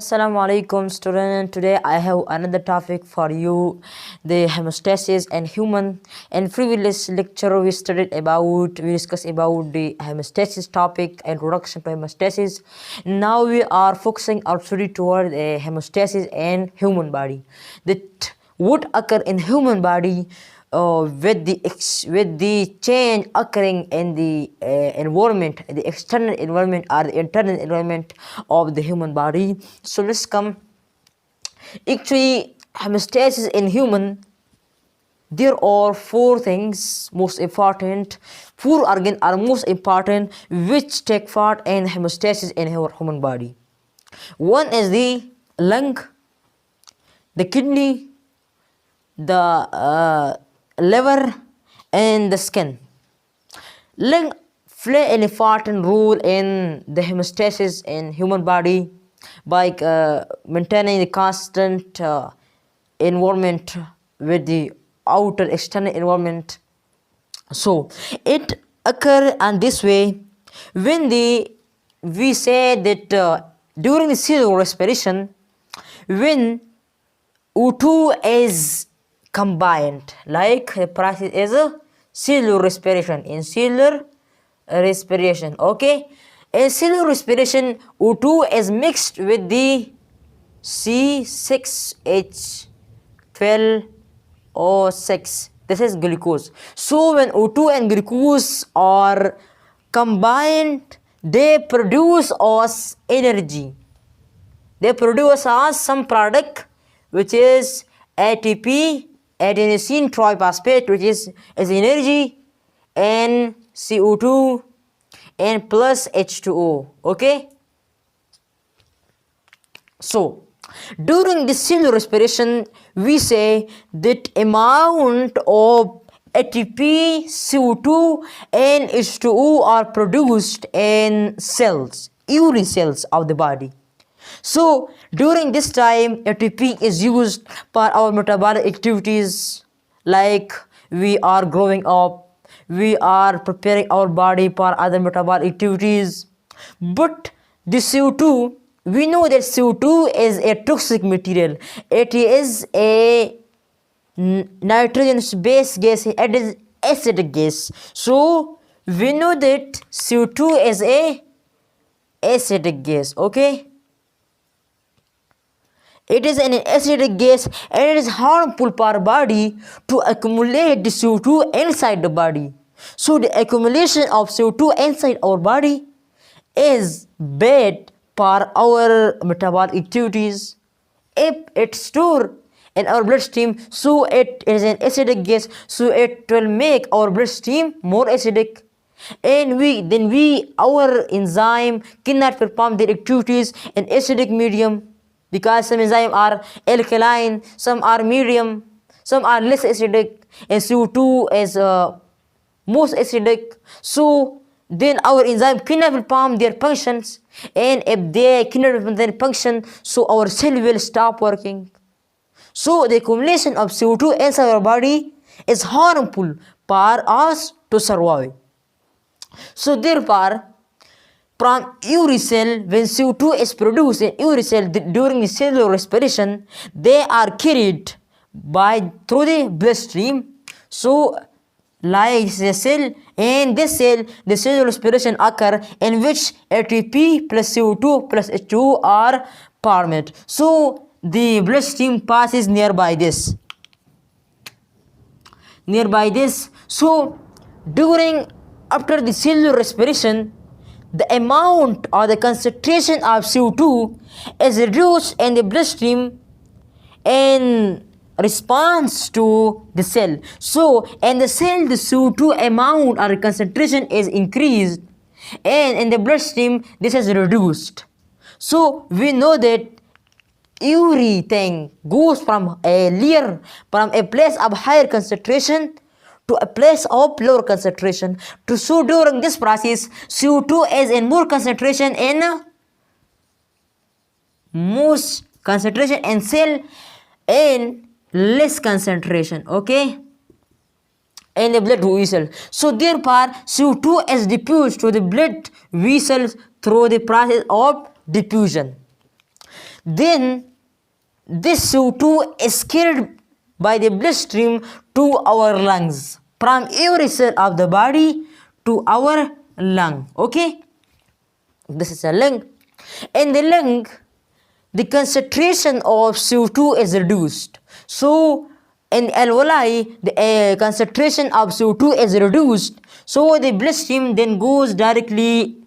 Assalamu alaikum student. Today I have another topic for you, the hemostasis and human. In previous lecture we discussed about the hemostasis topic, introduction to hemostasis. Now we are focusing our study toward the hemostasis and human body that would occur in human body with the change occurring in the environment, the external environment or the internal environment of the human body. So let's come. Actually, hemostasis in human, there are four things most important. Four organs are most important which take part in hemostasis in our human body. One is the lung, the kidney, the liver, and the skin. Lung play an important role in the hemostasis in human body by maintaining the constant environment with the outer external environment. So it occurs in this way when we say that during the cellular respiration, when O2 is combined, like the process is a cellular respiration. In cellular respiration, okay, in cellular respiration, O2 is mixed with the C6H12O6. This is glucose. So when O2 and glucose are combined, they produce us energy. They produce us some product which is ATP, adenosine triphosphate, which is energy, and CO2 and plus H2O. Okay. So during the cellular respiration, we say that amount of ATP, CO2 and H2O are produced in cells, every cells of the body. So during this time, ATP is used for our metabolic activities, like we are growing up, we are preparing our body for other metabolic activities. But the CO2, we know that CO2 is a toxic material. It is a nitrogen-based gas. It is acidic gas. So we know that CO2 is a acidic gas. Okay. It is an acidic gas and it is harmful for our body to accumulate the CO2 inside the body. So the accumulation of CO2 inside our body is bad for our metabolic activities. If it's stored in our bloodstream, so it is an acidic gas, so it will make our bloodstream more acidic. And our enzyme cannot perform their activities in acidic medium, because some enzymes are alkaline, some are medium, some are less acidic, and CO2 is most acidic. So then our enzyme cannot perform their functions, and if they cannot perform their function, so our cell will stop working. So the accumulation of CO2 inside our body is harmful for us to survive. So therefore, from every cell, when CO2 is produced in every cell during the cellular respiration, they are carried through the bloodstream. So like the cell, and this cell, the cellular respiration occur in which ATP plus CO2 plus H2O are formed. So the bloodstream passes nearby this. So after the cellular respiration, the amount or the concentration of CO2 is reduced in the bloodstream in response to the cell. So in the cell, the CO2 amount or concentration is increased, and in the bloodstream this is reduced. So we know that everything goes from a place of higher concentration to a place of lower concentration. So during this process, CO2 is in more concentration in most concentration in cell and less concentration, okay, in the blood vessel. So therefore CO2 is diffused to the blood vessels through the process of diffusion. Then this CO2 is carried by the bloodstream to our lungs, from every cell of the body to our lung. Okay, this is a lung. In the lung, the concentration of CO2 is reduced. So in alveoli, the concentration of CO2 is reduced. So the bloodstream then goes directly.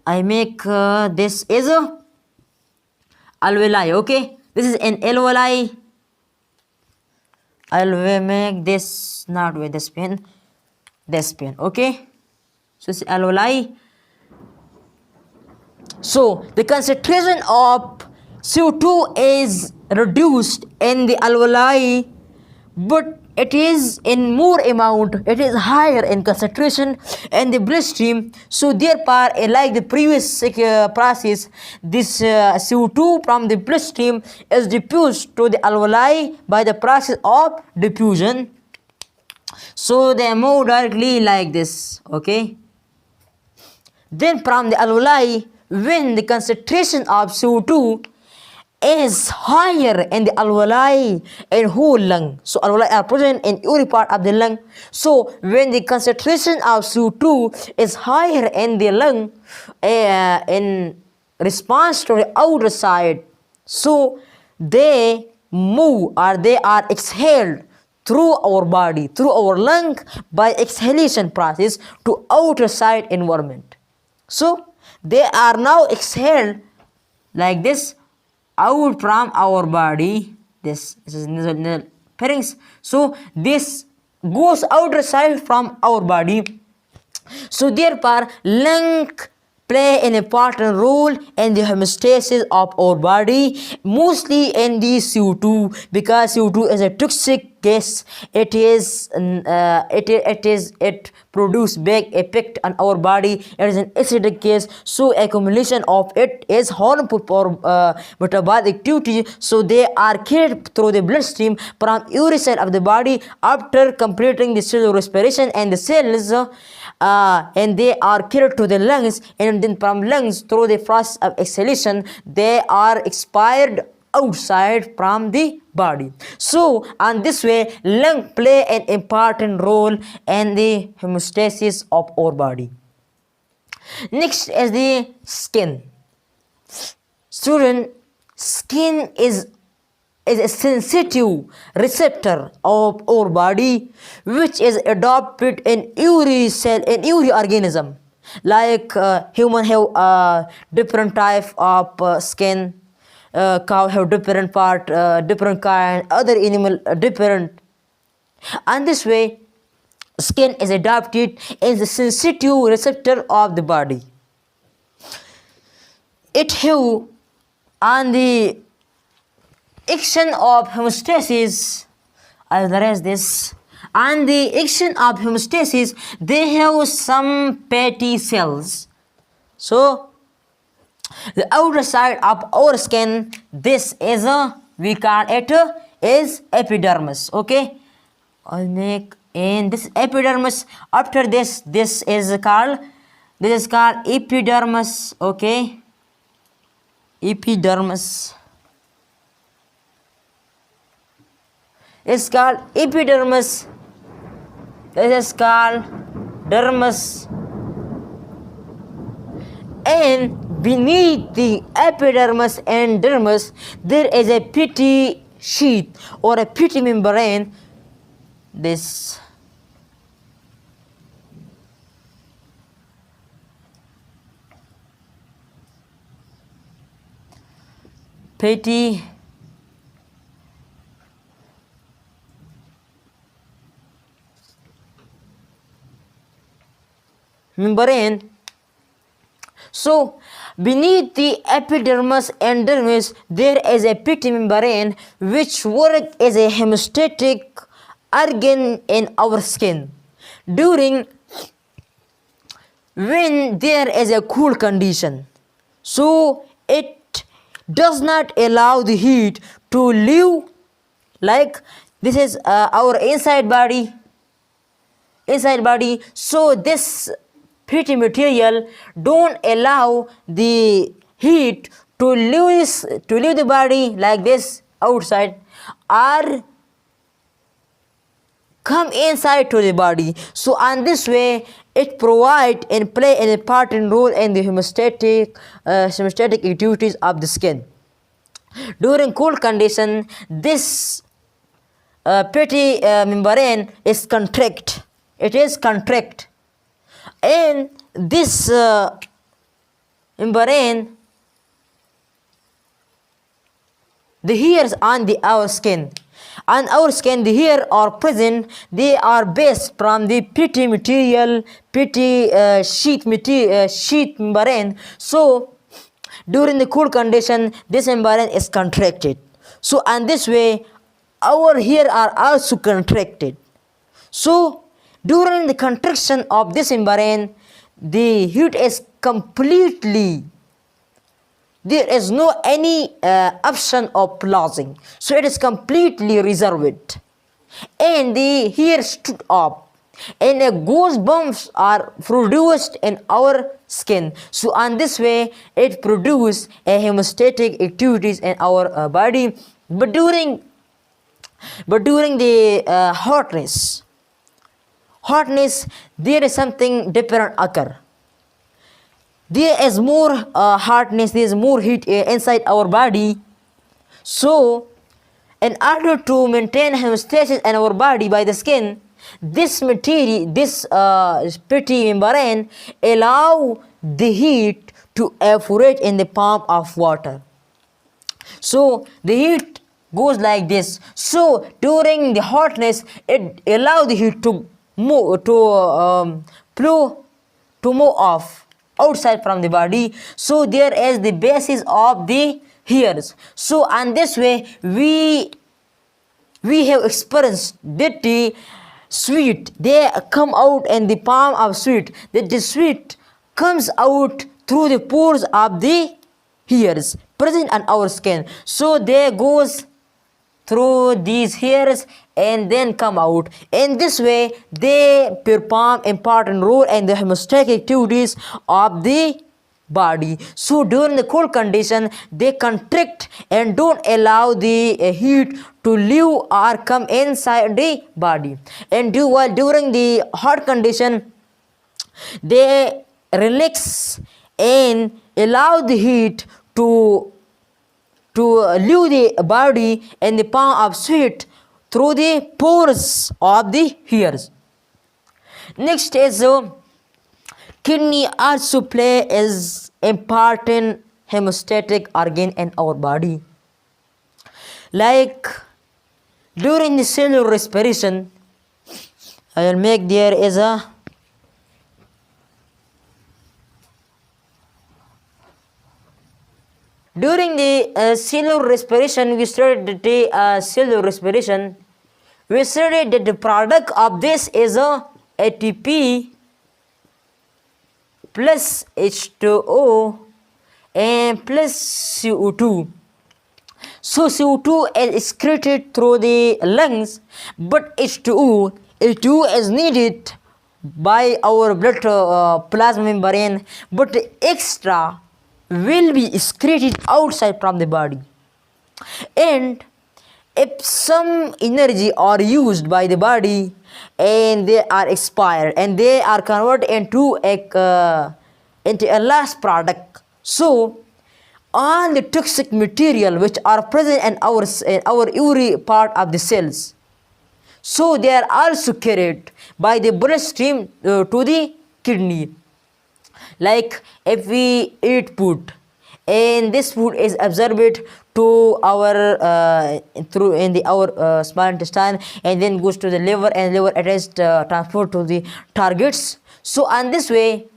I make this is a alveoli. Okay, this is an alveoli. I will make this not with this pen. Okay, so it's alveoli. So the concentration of CO2 is reduced in the alveoli, but it is in more amount, it is higher in concentration in the bloodstream. So therefore, like the previous process, this CO2 from the bloodstream is diffused to the alveoli by the process of diffusion. So they move directly like this. Okay, then from the alveoli, when the concentration of CO2 is higher in the alveoli in whole lung. So alveoli are present in every part of the lung. So when the concentration of CO2 is higher in the lung in response to the outer side, so they move or they are exhaled through our body, through our lung by exhalation process to outer side environment. So they are now exhaled like this out from our body. This is nasal pharynx. So this goes outer side from our body. So therefore, lung play an important role in the homeostasis of our body, mostly in the CO2, because CO2 is a toxic gas. It produces big effect on our body. It is an acidic gas, so accumulation of it is harmful for metabolic activity. So they are carried through the bloodstream from every cell of the body after completing the cellular respiration and the cells. And they are carried to the lungs, and then from lungs through the process of exhalation they are expired outside from the body. So on this way, lung play an important role in the homeostasis of our body. Next is the skin. Student, skin is a sensitive receptor of our body, which is adopted in every cell, in every organism. Like human have different type of skin, cow have different part, different kind, other animal different. And this way, skin is adopted as a sensitive receptor of the body. It have on the action of homeostasis, I will erase this. On the action of homeostasis, they have some fatty cells. So the outer side of our skin, this is we call it is epidermis. Okay, I'll make in this epidermis. After this is called epidermis. Okay, epidermis. It's called epidermis. This is called dermis. And beneath the epidermis and dermis, there is a petty sheath or a petty membrane. This petty membrane. So beneath the epidermis and dermis, there is a petty membrane which works as a hemostatic organ in our skin. During when there is a cool condition, so it does not allow the heat to leave. Like this is our inside body. So this petty material don't allow the heat leave the body like this outside, or come inside to the body. So on this way it provide and play an important role in the homeostatic activities of the skin. During cold condition, this petty membrane is contract. It is contract, and this membrane, the hairs on our skin. On our skin, the hairs are present. They are based from the petty sheath membrane. So during the cool condition, this membrane is contracted. So on this way, our hairs are also contracted. So during the contraction of this membrane, the heat is completely, there is no any option of pausing, so it is completely reserved, and the hair stood up, and goosebumps are produced in our skin. So on this way it produces a hemostatic activities in our body. But during the hotness, there is something different occur. There is more hotness, there is more heat inside our body. So in order to maintain homeostasis in our body by the skin, this material, this petty membrane allow the heat to evaporate in the palm of water. So the heat goes like this. So during the hotness, it allow the heat to move off outside from the body. So there is the basis of the hairs. So on this way we have experienced that the sweat, they come out in the palm of sweat, that the sweat comes out through the pores of the hairs present on our skin. So they goes through these hairs and then come out. In this way they perform important role in the hemostatic activities of the body. So during the cold condition, they contract and don't allow the heat to leave or come inside the body. And during the hot condition, they relax and allow the heat to leave the body in the palm of sweat through the pores of the hairs. Next is kidney also play is important hemostatic organ in our body. Like during the cellular respiration, I will make there is a during the cellular respiration, we studied the cellular respiration. We studied that the product of this is a ATP plus H2O and plus CO2. So CO2 is excreted through the lungs, but H2O is needed by our blood plasma membrane, but extra will be excreted outside from the body. And if some energy are used by the body and they are expired and they are converted into a last product, so all the toxic material which are present in our every part of the cells, so they are also carried by the bloodstream to the kidney. Like if we eat food and this food is absorbed to our through in the our small intestine and then goes to the liver, and liver it is transferred to the targets. So on this way,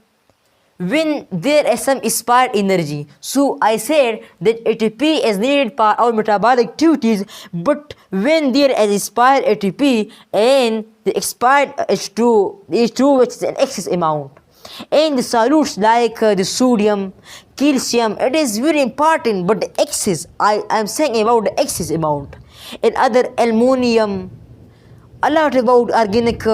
when there is some expired energy, so I said that ATP is needed for our metabolic activities, but when there is expired ATP and the expired H2 which is an excess amount, and the solutes like the sodium, calcium, it is very important, but the excess, I am saying about the excess amount, and other aluminum, a lot about organic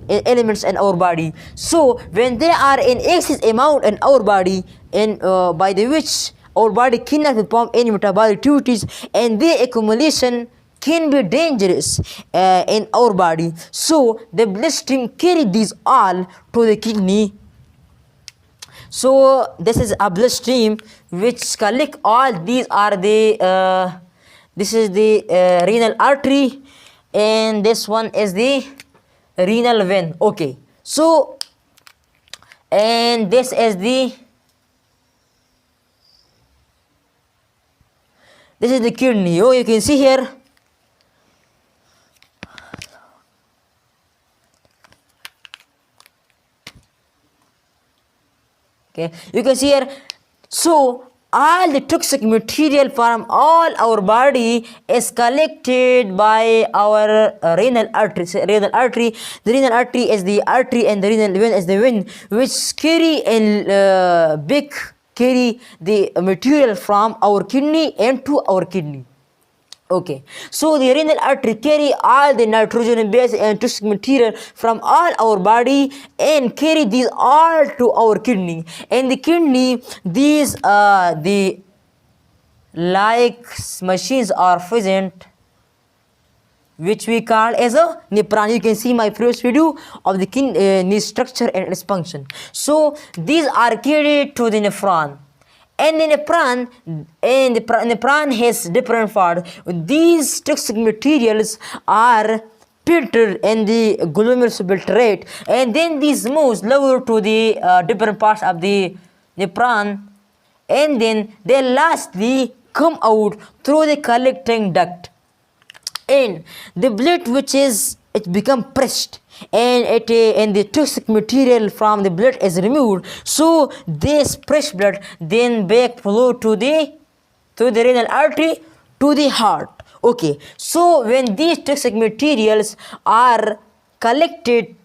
elements in our body. So when they are in excess amount in our body, and by the which our body cannot perform any metabolic activities, and their accumulation can be dangerous in our body. So the bloodstream carry these all to the kidney. So this is a bloodstream which collect all these are the this is the renal artery, and this one is the renal vein. Okay, so and this is the kidney. Oh, you can see here. Okay, you can see here. So all the toxic material from all our body is collected by our renal artery. The renal artery is the artery, and the renal vein is the vein which carry and carry the material from our kidney into our kidney. Okay, so the renal artery carry all the nitrogen base and toxic material from all our body and carry these all to our kidney. And the kidney, these the like machines are present, which we call as a nephron. You can see my previous video of the kidney structure and its function. So these are carried to the nephron. And the nephron has different parts. These toxic materials are filtered in the glomerulus filtrate, and then these moves lower to the different parts of the nephron, and then they lastly come out through the collecting duct, and the blood which is it become pressed, and and the toxic material from the blood is removed. So this fresh blood then back flow to the renal artery to the heart. Okay, so when these toxic materials are collected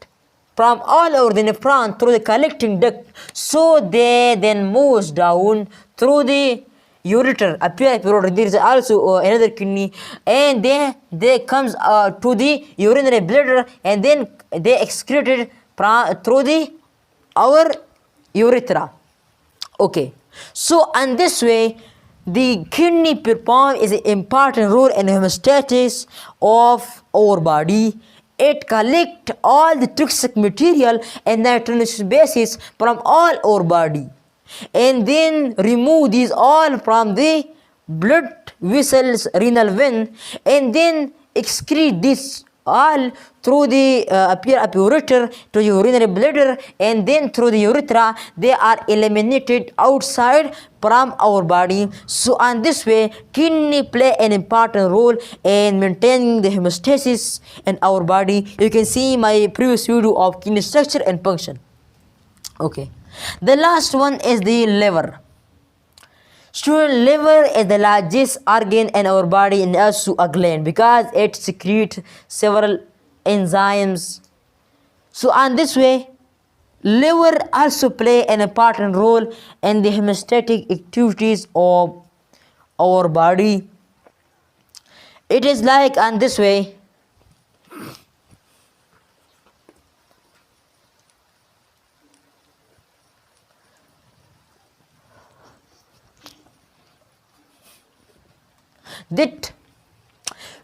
from all over the nephron through the collecting duct, so they then moves down through the ureter. There is also another kidney, and they comes to the urinary bladder, and then they excreted through the our urethra. Okay, so and this way the kidney perform is an important role in homeostasis of our body. It collect all the toxic material and nitrogen bases from all our body, and then remove these all from the blood vessels, renal vein, and then excrete this all through the ureter to urinary bladder, and then through the urethra they are eliminated outside from our body. So on this way kidney play an important role in maintaining the homeostasis in our body. You can see my previous video of kidney structure and function. Okay, the last one is the liver. Student, liver is the largest organ in our body and also a gland because it secretes several enzymes. So on this way liver also play an important role in the homeostatic activities of our body. It is like on this way that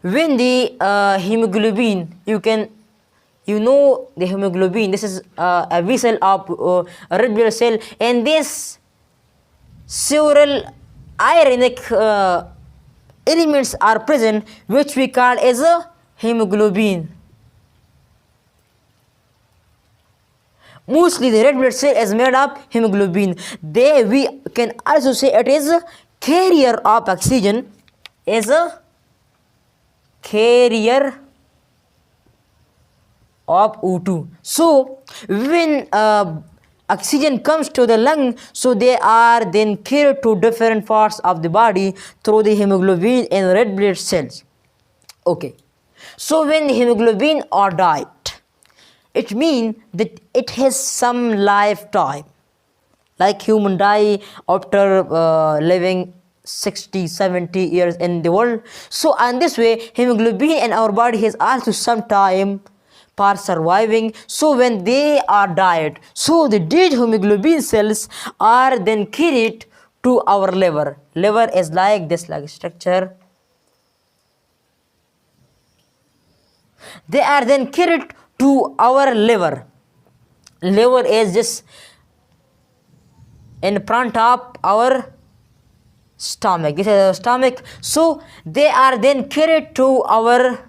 when the hemoglobin, you know the hemoglobin, this is a vessel of red blood cell, and this several ionic elements are present which we call as a hemoglobin. Mostly the red blood cell is made of hemoglobin. We can also say it is a carrier of oxygen, is a carrier of O2. So when oxygen comes to the lung, so they are then carried to different parts of the body through the hemoglobin and red blood cells. Okay, so when the hemoglobin are died, it means that it has some lifetime, like human die after living 60-70 years in the world. So and this way hemoglobin in our body has also some time for surviving. So when they are died, so the dead hemoglobin cells are then carried to our liver. Liver is like this, like structure. They are then carried to our liver. Liver is just in front of our stomach. This is our stomach. So they are then carried to our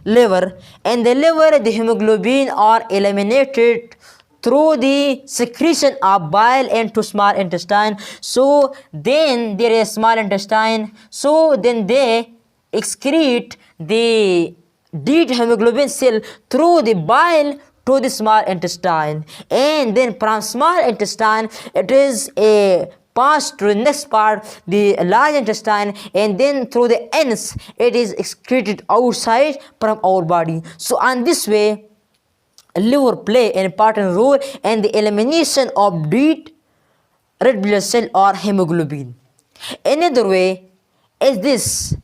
liver. And the liver, the hemoglobin are eliminated through the secretion of bile into small intestine. So then there is small intestine. So then they excrete the dead hemoglobin cell through the bile to the small intestine, and then from small intestine it is passed to the next part, the large intestine, and then through the anus it is excreted outside from our body. So on this way, liver play an important role in the elimination of dead red blood cell or hemoglobin. Another way is this,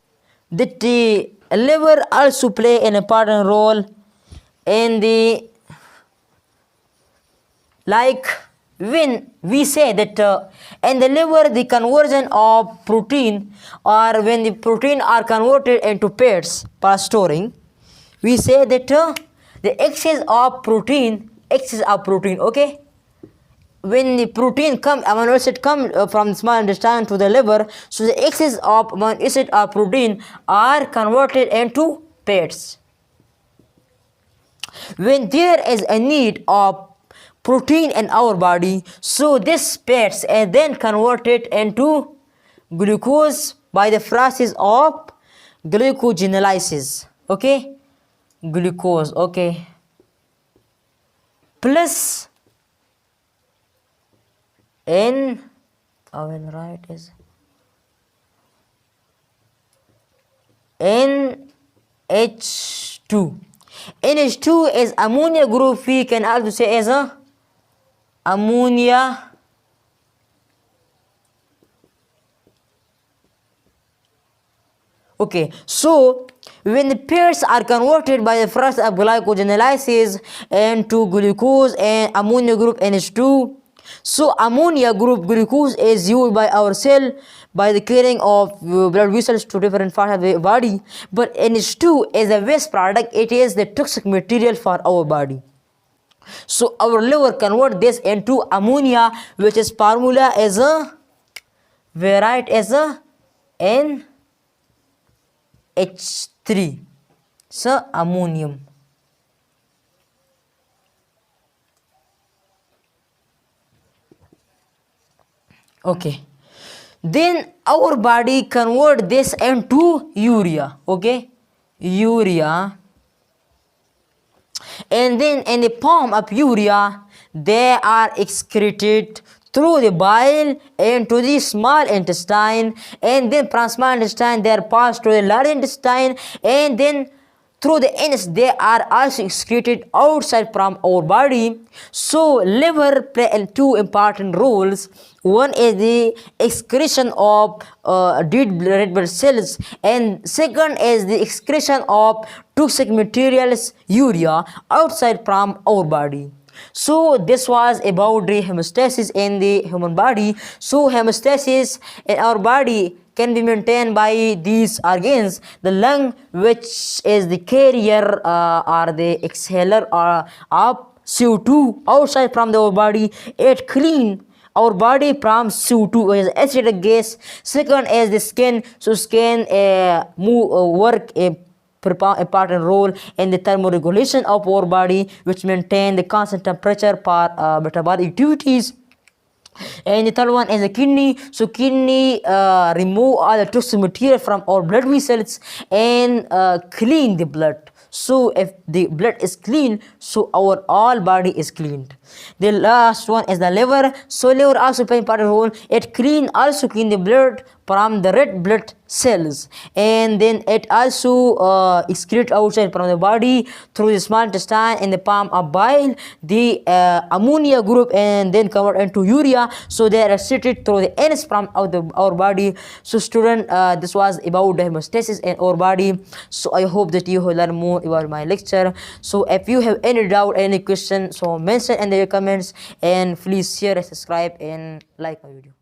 that the liver also play an important role in the, like when we say that in the liver the conversion of protein, or when the protein are converted into fats for storing, we say that the excess of protein, okay, when the protein come, amino acid come from the small intestine to the liver, so the excess of amino acid or protein are converted into fats. When there is a need of protein in our body, so this fats are then converted into glucose by the process of glucogenolysis, okay, glucose, okay, plus N, when right is NH2. NH2 is ammonia group. We can also say as a ammonia okay. So when the pairs are converted by the process of glycogenolysis into glucose and ammonia group NH2, so ammonia group glucose is used by our cell by the carrying of blood vessels to different parts of the body, but NH2 is a waste product. It is the toxic material for our body. So our liver convert this into ammonia, which is formula as a, we write as a NH3, so ammonium. Okay, then our body convert this into urea, okay, urea, and then in the form of urea they are excreted through the bile into the small intestine, and then from small intestine they are passed to the large intestine, and then through the anus they are also excreted outside from our body. So liver play two important roles. One is the excretion of dead red blood cells, and second is the excretion of toxic materials, urea, outside from our body. So this was about the homeostasis in the human body. So homeostasis in our body can be maintained by these organs: the lung, which is the carrier or the exhaler of CO2 outside from our body. It clean our body from CO2, which is acidic gas. Second is the skin. So skin work a important role in the thermoregulation of our body, which maintain the constant temperature for metabolic activities. And the third one is the kidney. So kidney remove all the toxic material from our blood vessels and clean the blood. So if the blood is clean, so our all body is cleaned. The last one is the liver. So liver also play important role. It also clean the blood from the red blood cells, and then it also excrete outside from the body through the small intestine in the form of bile, the ammonia group, and then convert into urea. So they are excreted through the anus from our body. So student, this was about the homeostasis in our body. So I hope that you have learned more about my lecture. So if you have any doubt, any question, so mention in the comments, and please share, subscribe, and like my video.